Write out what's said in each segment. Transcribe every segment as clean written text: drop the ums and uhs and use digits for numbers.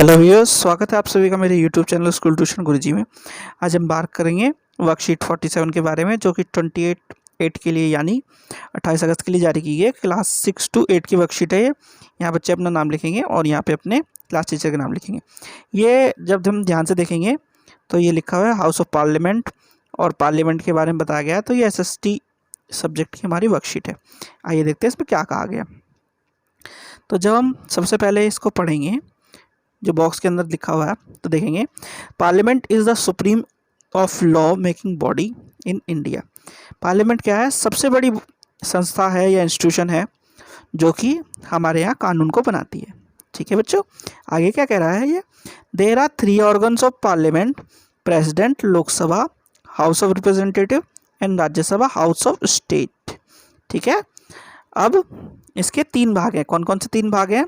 Hello viewers, स्वागत है आप सभी का मेरे यूट्यूब चैनल स्कूल ट्यूशन गुरुजी में। आज हम बात करेंगे वर्कशीट 47 के बारे में, जो कि 28 के लिए यानी 28 अगस्त के लिए जारी की गई है। क्लास 6 to 8 की वर्कशीट है ये। यहाँ बच्चे अपना नाम लिखेंगे और यहाँ पे अपने क्लास टीचर का नाम लिखेंगे। ये जब हम ध्यान से देखेंगे तो ये लिखा हुआ है हाउस ऑफ पार्लियामेंट और पार्लियामेंट के बारे में बताया गया है। तो ये SST सब्जेक्ट की हमारी वर्कशीट है। आइए देखते हैं इसमें क्या कहा गया। तो जब हम सबसे पहले इसको पढ़ेंगे, जो बॉक्स के अंदर लिखा हुआ है, तो देखेंगे parliament is the supreme of law making body in India. Parliament क्या है? सबसे बड़ी संस्था है या इंस्टीट्यूशन है जो कि हमारे यहाँ कानून को बनाती है। ठीक है बच्चों, आगे क्या कह रहा है ये? There are 3 organs of parliament: president, Lok Sabha house of representative and Rajya Sabha house of state. ठीक है, अब इसके 3 भाग हैं। कौन कौन से 3 भाग हैं?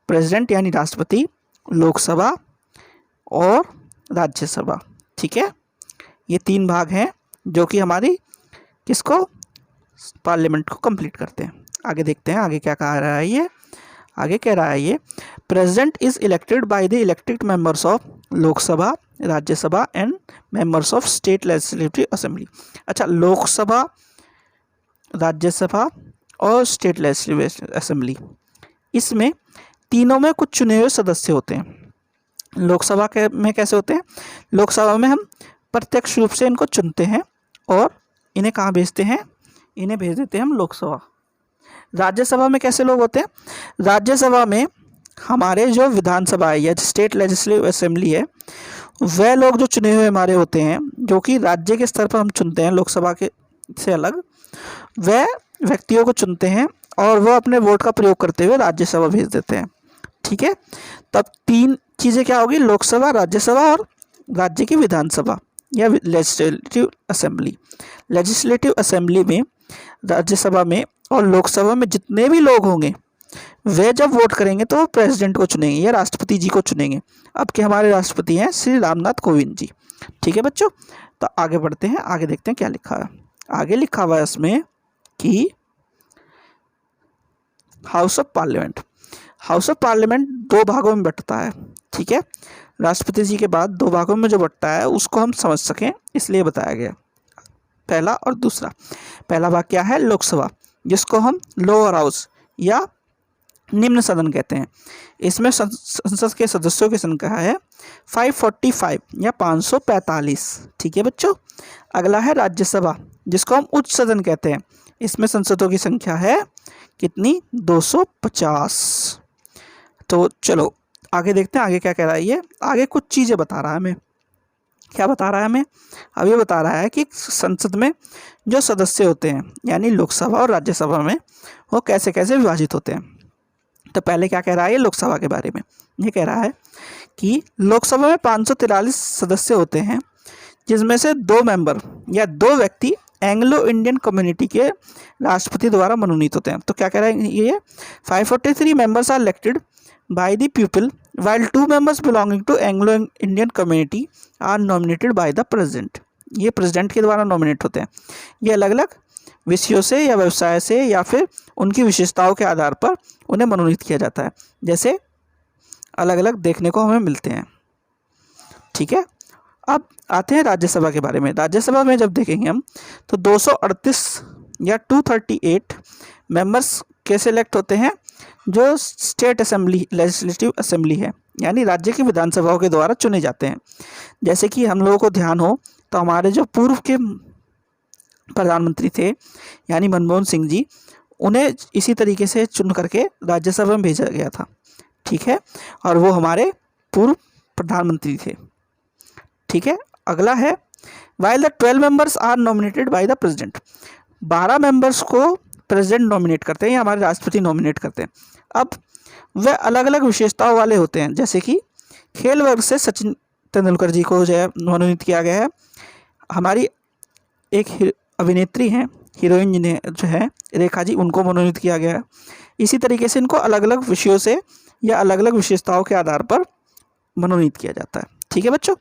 प्रेसिडेंट यानी राष्ट्रपति, लोकसभा और राज्यसभा। ठीक है, ये 3 भाग हैं जो कि हमारी किसको, पार्लियामेंट को कंप्लीट करते हैं। आगे देखते हैं आगे क्या कह रहा है ये। आगे कह रहा है ये, president is elected by the elected members of Lok Sabha, Rajya Sabha and members of state legislative assembly. अच्छा, लोकसभा, राज्यसभा और स्टेट लेजिस्लेटिव असेंबली, इसमें तीनों में कुछ चुने हुए सदस्य होते हैं। लोकसभा के में कैसे होते हैं? लोकसभा में हम प्रत्यक्ष रूप से इनको चुनते हैं और इन्हें कहाँ भेजते हैं? इन्हें भेज देते हैं हम लोकसभा। राज्यसभा में कैसे लोग होते हैं? राज्यसभा में हमारे जो विधानसभा है या स्टेट लेजिस्लेटिव असेंबली है, वह लोग जो चुने हुए हमारे होते हैं, जो कि राज्य के स्तर पर हम चुनते हैं लोकसभा के से अलग, वह व्यक्तियों को चुनते हैं और वह अपने वोट का प्रयोग करते हुए राज्यसभा भेज देते हैं। ठीक है, तब 3 चीज़ें क्या होगी? लोकसभा, राज्यसभा और राज्य की विधानसभा या लेजिस्लेटिव असेंबली। लेजिस्लेटिव असेंबली में, राज्यसभा में और लोकसभा में जितने भी लोग होंगे, वे जब वोट करेंगे तो वो प्रेसिडेंट को चुनेंगे या राष्ट्रपति जी को चुनेंगे। अब के हमारे राष्ट्रपति हैं श्री रामनाथ कोविंद जी। ठीक है बच्चों, तो आगे बढ़ते हैं, आगे देखते हैं क्या लिखा है। आगे लिखा हुआ है इसमें कि house of parliament. House of parliament 2 भागों में बंटता है। ठीक है, राष्ट्रपति जी के बाद 2 भागों में जो बंटता है उसको हम समझ सकें इसलिए बताया गया, पहला और दूसरा। पहला भाग क्या है? लोकसभा, जिसको हम लोअर हाउस या निम्न सदन कहते हैं। इसमें संसद के सदस्यों की संख्या है 545 या 545। ठीक है बच्चों, अगला है राज्यसभा, जिसको हम उच्च सदन कहते हैं। इसमें संसदों की संख्या है कितनी? 250। तो चलो आगे देखते हैं आगे क्या कह रहा है ये। आगे कुछ चीज़ें बता रहा है हमें। क्या बता रहा है हमें? अब ये बता रहा है कि संसद में जो सदस्य होते हैं यानी लोकसभा और राज्यसभा में, वो कैसे कैसे विभाजित होते हैं। तो पहले क्या कह रहा है ये लोकसभा के बारे में? ये कह रहा है कि लोकसभा में 543 सदस्य होते हैं, जिसमें से 2 मेंबर या 2 व्यक्ति एंग्लो इंडियन कम्युनिटी के राष्ट्रपति द्वारा मनोनीत होते हैं। तो क्या कह रहा है ये? 543 members are elected by the people while 2 members belonging to Anglo Indian community are nominated by the president. ये प्रेसिडेंट के द्वारा नॉमिनेट होते हैं। ये अलग अलग विषयों से या व्यवसाय से या फिर उनकी विशेषताओं के आधार पर उन्हें मनोनीत किया जाता है, जैसे अलग अलग देखने को हमें मिलते हैं। ठीक है, अब आते हैं राज्यसभा के बारे में। राज्यसभा में जब देखेंगे हम तो 238 या 238 मेंबर्स कैसे इलेक्ट होते हैं? जो स्टेट असेंबली, लेजिस्लेटिव असेंबली है, यानी राज्य की विधानसभाओं के द्वारा चुने जाते हैं। जैसे कि हम लोगों को ध्यान हो तो हमारे जो पूर्व के प्रधानमंत्री थे यानी मनमोहन सिंह जी, उन्हें इसी तरीके से चुन करके राज्यसभा में भेजा गया था। ठीक है, और वो हमारे पूर्व प्रधानमंत्री थे। ठीक है, अगला है while the 12 members are nominated by the president। 12 members को प्रेसिडेंट नॉमिनेट करते हैं या हमारे राष्ट्रपति नॉमिनेट करते हैं। अब वह अलग अलग विशेषताओं वाले होते हैं, जैसे कि खेल वर्ग से सचिन तेंदुलकर जी को जो है मनोनीत किया गया है। हमारी एक अभिनेत्री हैं, हीरोइन जिन्हें जो है रेखा जी, उनको मनोनीत किया गया है। इसी तरीके से इनको अलग अलग विषयों से या अलग अलग विशेषताओं के आधार पर मनोनीत किया जाता है। ठीक है बच्चों,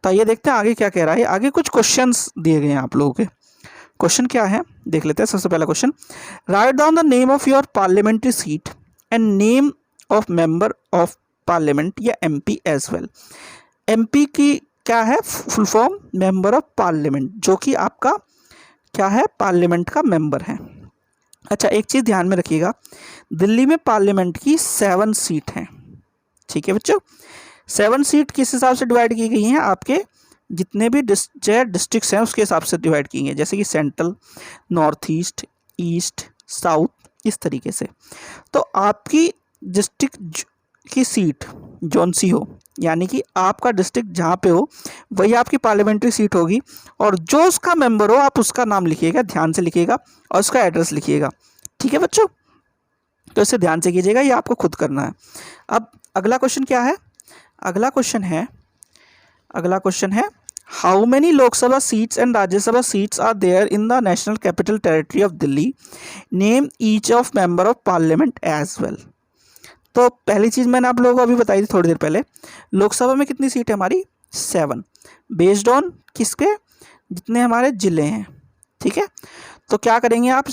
तो ये देखते हैं आगे क्या कह रहा है। आगे कुछ क्वेश्चंस दिए गए हैं आप लोगों के। क्वेश्चन क्या है देख लेते हैं। सबसे पहला question, write down the name of your parliamentary seat and name of member of parliament या एमपी एज वेल। एमपी की क्या है full form? Member of parliament, जो कि आपका क्या है? पार्लियामेंट का मेंबर है। अच्छा, एक चीज़ ध्यान में रखिएगा, दिल्ली में पार्लियामेंट की 7 सीट हैं। ठीक है बच्चों, 7 सीट किस हिसाब से डिवाइड की गई हैं? आपके जितने भी डिस्ट्रिक्ट्स हैं उसके हिसाब से डिवाइड की गई हैं, जैसे कि central, north east, east, south, इस तरीके से। तो आपकी डिस्ट्रिक्ट की सीट जौन सी हो, यानी कि आपका डिस्ट्रिक्ट जहाँ पे हो वही आपकी पार्लियामेंट्री सीट होगी, और जो उसका मेंबर हो आप उसका नाम लिखिएगा, ध्यान से लिखिएगा, और उसका एड्रेस लिखिएगा। ठीक है बच्चों, तो इसे ध्यान से कीजिएगा, ये आपको खुद करना है। अब अगला क्वेश्चन क्या है? अगला क्वेश्चन है how many Lok Sabha seats and Rajya Sabha seats are there in the national capital territory of Delhi, name each of member of parliament as well. तो पहली चीज़ मैंने आप लोगों को अभी बताई थी थोड़ी देर पहले, लोकसभा में कितनी सीट है हमारी? 7, बेस्ड ऑन किसके? जितने हमारे ज़िले हैं। ठीक है, तो क्या करेंगे आप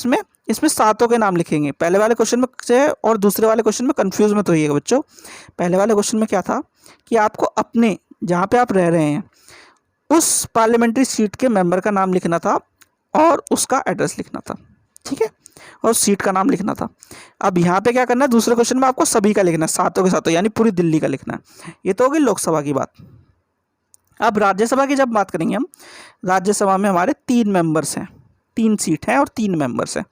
इसमें सातों के नाम लिखेंगे। पहले वाले क्वेश्चन में से और दूसरे वाले क्वेश्चन में कंफ्यूज मत होइएगा बच्चों। पहले वाले क्वेश्चन में क्या था कि आपको अपने जहाँ पे आप रह रहे हैं उस पार्लियामेंट्री सीट के मेंबर का नाम लिखना था और उसका एड्रेस लिखना था। ठीक है, और सीट का नाम लिखना था। अब यहाँ पे क्या करना है, दूसरे क्वेश्चन में आपको सभी का लिखना है, सातों के सातों, यानी पूरी दिल्ली का लिखना है। ये तो होगी लोकसभा की बात। अब राज्यसभा की जब बात करेंगे हम, राज्यसभा में हमारे 3 मेंबर्स हैं, 3 सीट हैं और 3 मेंबर्स हैं,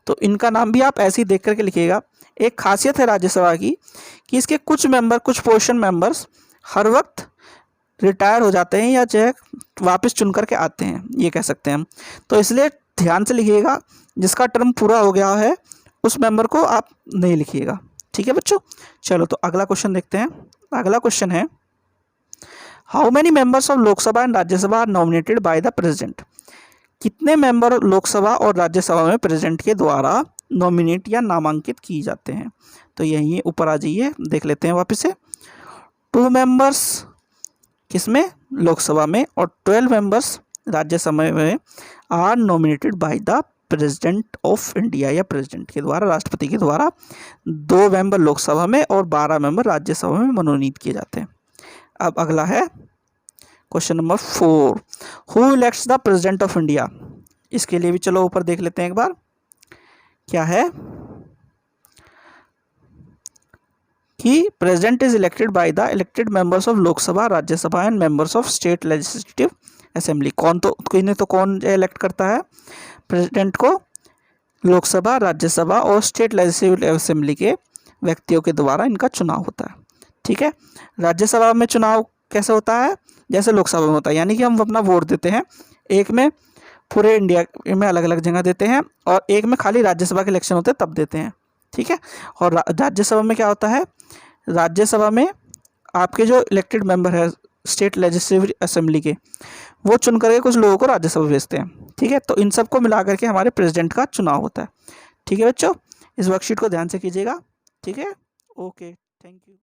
तो इनका नाम भी आप ऐसे ही देख करके लिखिएगा। एक खासियत है राज्यसभा की कि इसके कुछ पोजिशन मेंबर्स हर वक्त रिटायर हो जाते हैं या चाहे वापस चुन करके आते हैं, ये कह सकते हैं हम। तो इसलिए ध्यान से लिखिएगा, जिसका टर्म पूरा हो गया है उस मेंबर को आप नहीं लिखिएगा। ठीक है बच्चों, चलो तो अगला क्वेश्चन देखते हैं। अगला क्वेश्चन है how many members of Lok Sabha and Rajya Sabha are nominated by the president. कितने मेंबर लोकसभा और राज्यसभा में प्रेसिडेंट के द्वारा नॉमिनेट या नामांकित किए जाते हैं? तो यहीं ऊपर आ जाइए, देख लेते हैं वापस से। 2 मेंबर्स किसमें? लोकसभा में, और 12 मेंबर्स राज्यसभा में are nominated by the president of India, या प्रेसिडेंट के द्वारा, राष्ट्रपति के द्वारा 2 मेंबर लोकसभा में और 12 मेंबर राज्यसभा में मनोनीत किए जाते हैं। अब अगला है question number 4, who elects the president of India. इसके लिए भी चलो ऊपर देख लेते हैं एक बार, क्या है कि president is elected by the elected members of Lok Sabha, Rajya Sabha and members of state legislative assembly. कौन इलेक्ट करता है प्रेसिडेंट को? लोकसभा, राज्यसभा और स्टेट लेजिस्लेटिव असेंबली के व्यक्तियों के द्वारा इनका चुनाव होता है। ठीक है, राज्यसभा में चुनाव कैसे होता है? जैसे लोकसभा में होता है, यानी कि हम अपना वोट देते हैं, एक में पूरे इंडिया में अलग अलग जगह देते हैं और एक में खाली राज्यसभा के इलेक्शन होते हैं तब देते हैं। ठीक है, और राज्यसभा में क्या होता है? राज्यसभा में आपके जो इलेक्टेड मेंबर है स्टेट लेजिस्लेटिव असेंबली के, वो चुन करके कुछ लोगों को राज्यसभा भेजते हैं। ठीक है, तो इन सबको मिला करके हमारे प्रेसिडेंट का चुनाव होता है। ठीक है बच्चों, इस वर्कशीट को ध्यान से कीजिएगा। ठीक है, ओके, थैंक यू।